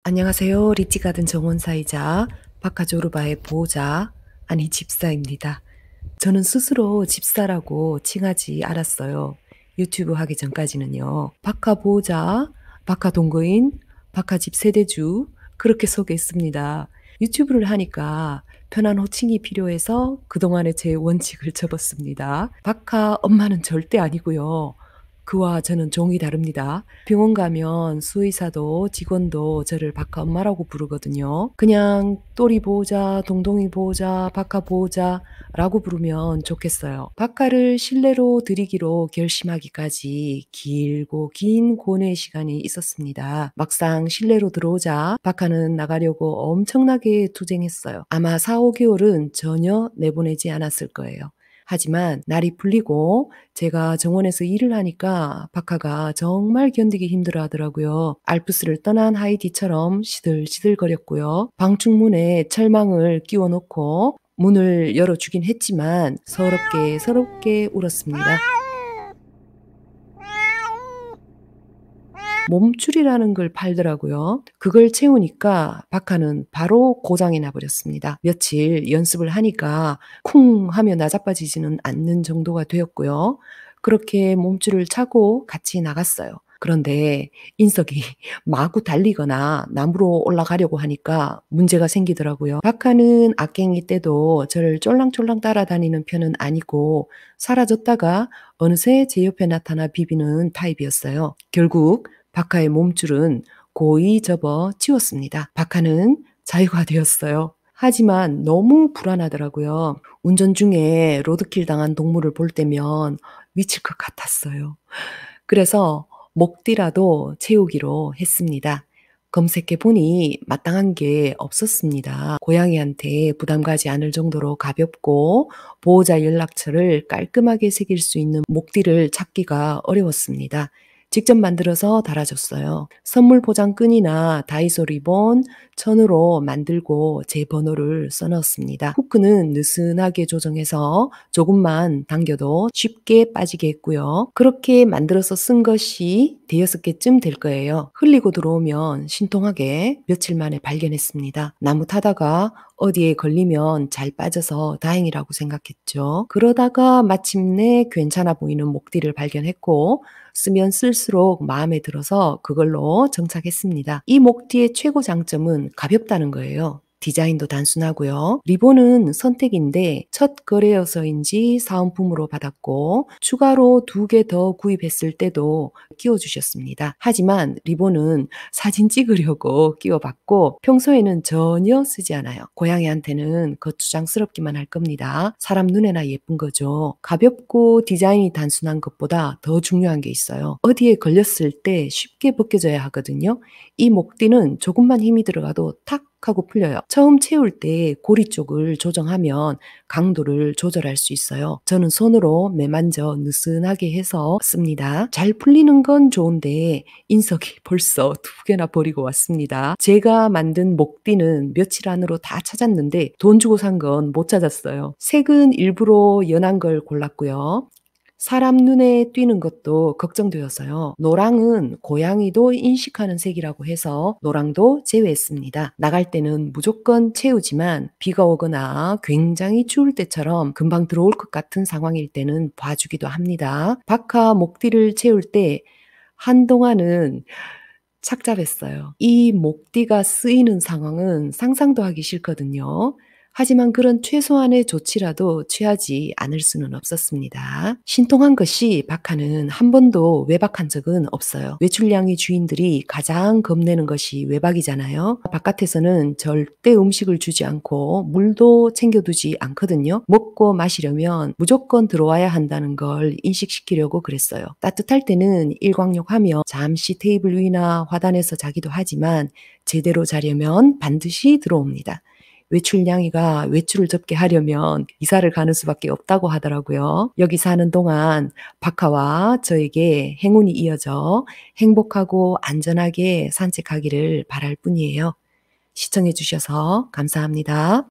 안녕하세요. 리치가든 정원사이자 바카조르바의 보호자, 아니 집사입니다. 저는 스스로 집사라고 칭하지 않았어요. 유튜브 하기 전까지는요. 바카 보호자, 바카 동거인, 바카 집 세대주 그렇게 소개했습니다. 유튜브를 하니까 편한 호칭이 필요해서 그동안의 제 원칙을 접었습니다. 바카 엄마는 절대 아니고요. 그와 저는 종이 다릅니다. 병원 가면 수의사도 직원도 저를 바카 엄마라고 부르거든요. 그냥 또리 보호자, 동동이 보호자, 바카 보호자라고 부르면 좋겠어요. 바카를 실내로 들이기로 결심하기까지 길고 긴 고뇌의 시간이 있었습니다. 막상 실내로 들어오자 바카는 나가려고 엄청나게 투쟁했어요. 아마 4, 5개월은 전혀 내보내지 않았을 거예요. 하지만 날이 풀리고 제가 정원에서 일을 하니까 바카가 정말 견디기 힘들어 하더라고요. 알프스를 떠난 하이디처럼 시들시들거렸고요. 방충문에 철망을 끼워 놓고 문을 열어주긴 했지만 서럽게 울었습니다. 몸줄이라는 걸 팔더라고요. 그걸 채우니까 바카는 바로 고장이 나버렸습니다. 며칠 연습을 하니까 쿵 하며 나자빠지지는 않는 정도가 되었고요. 그렇게 몸줄을 차고 같이 나갔어요. 그런데 인석이 마구 달리거나 나무로 올라가려고 하니까 문제가 생기더라고요. 바카는 악갱이 때도 저를 쫄랑쫄랑 따라다니는 편은 아니고 사라졌다가 어느새 제 옆에 나타나 비비는 타입이었어요. 결국 바카의 몸줄은 고이 접어 치웠습니다. 바카는 자유가 되었어요. 하지만 너무 불안하더라고요. 운전 중에 로드킬 당한 동물을 볼 때면 미칠 것 같았어요. 그래서 목띠라도 채우기로 했습니다. 검색해 보니 마땅한 게 없었습니다. 고양이한테 부담 가지 않을 정도로 가볍고 보호자 연락처를 깔끔하게 새길 수 있는 목띠를 찾기가 어려웠습니다. 직접 만들어서 달아줬어요. 선물 포장 끈이나 다이소 리본, 천으로 만들고 제 번호를 써넣었습니다. 후크는 느슨하게 조정해서 조금만 당겨도 쉽게 빠지게 했고요. 그렇게 만들어서 쓴 것이 대여섯 개쯤 될 거예요. 흘리고 들어오면 신통하게 며칠 만에 발견했습니다. 나무 타다가 어디에 걸리면 잘 빠져서 다행이라고 생각했죠. 그러다가 마침내 괜찮아 보이는 목띠를 발견했고 쓰면 쓸수록 마음에 들어서 그걸로 정착했습니다. 이 목띠의 최고 장점은 가볍다는 거예요. 디자인도 단순하고요. 리본은 선택인데 첫 거래여서인지 사은품으로 받았고 추가로 2개 더 구입했을 때도 끼워주셨습니다. 하지만 리본은 사진 찍으려고 끼워봤고 평소에는 전혀 쓰지 않아요. 고양이한테는 거추장스럽기만 할 겁니다. 사람 눈에나 예쁜 거죠. 가볍고 디자인이 단순한 것보다 더 중요한 게 있어요. 어디에 걸렸을 때 쉽게 벗겨져야 하거든요. 이 목띠는 조금만 힘이 들어가도 탁 하고 풀려요. 처음 채울 때 고리 쪽을 조정하면 강도를 조절할 수 있어요. 저는 손으로 매만져 느슨하게 해서 씁니다. 잘 풀리는 건 좋은데 인석이 벌써 2개나 버리고 왔습니다. 제가 만든 목띠는 며칠 안으로 다 찾았는데 돈 주고 산 건 못 찾았어요. 색은 일부러 연한 걸 골랐고요. 사람 눈에 띄는 것도 걱정되어서요. 노랑은 고양이도 인식하는 색이라고 해서 노랑도 제외했습니다. 나갈 때는 무조건 채우지만 비가 오거나 굉장히 추울 때처럼 금방 들어올 것 같은 상황일 때는 봐주기도 합니다. 바카 목띠를 채울 때 한동안은 착잡했어요. 이 목띠가 쓰이는 상황은 상상도 하기 싫거든요. 하지만 그런 최소한의 조치라도 취하지 않을 수는 없었습니다. 신통한 것이 바카는 한 번도 외박한 적은 없어요. 외출냥이 주인들이 가장 겁내는 것이 외박이잖아요. 바깥에서는 절대 음식을 주지 않고 물도 챙겨두지 않거든요. 먹고 마시려면 무조건 들어와야 한다는 걸 인식시키려고 그랬어요. 따뜻할 때는 일광욕하며 잠시 테이블 위나 화단에서 자기도 하지만 제대로 자려면 반드시 들어옵니다. 외출냥이가 외출을 접게 하려면 이사를 가는 수밖에 없다고 하더라고요. 여기 사는 동안 바카와 저에게 행운이 이어져 행복하고 안전하게 산책하기를 바랄 뿐이에요. 시청해 주셔서 감사합니다.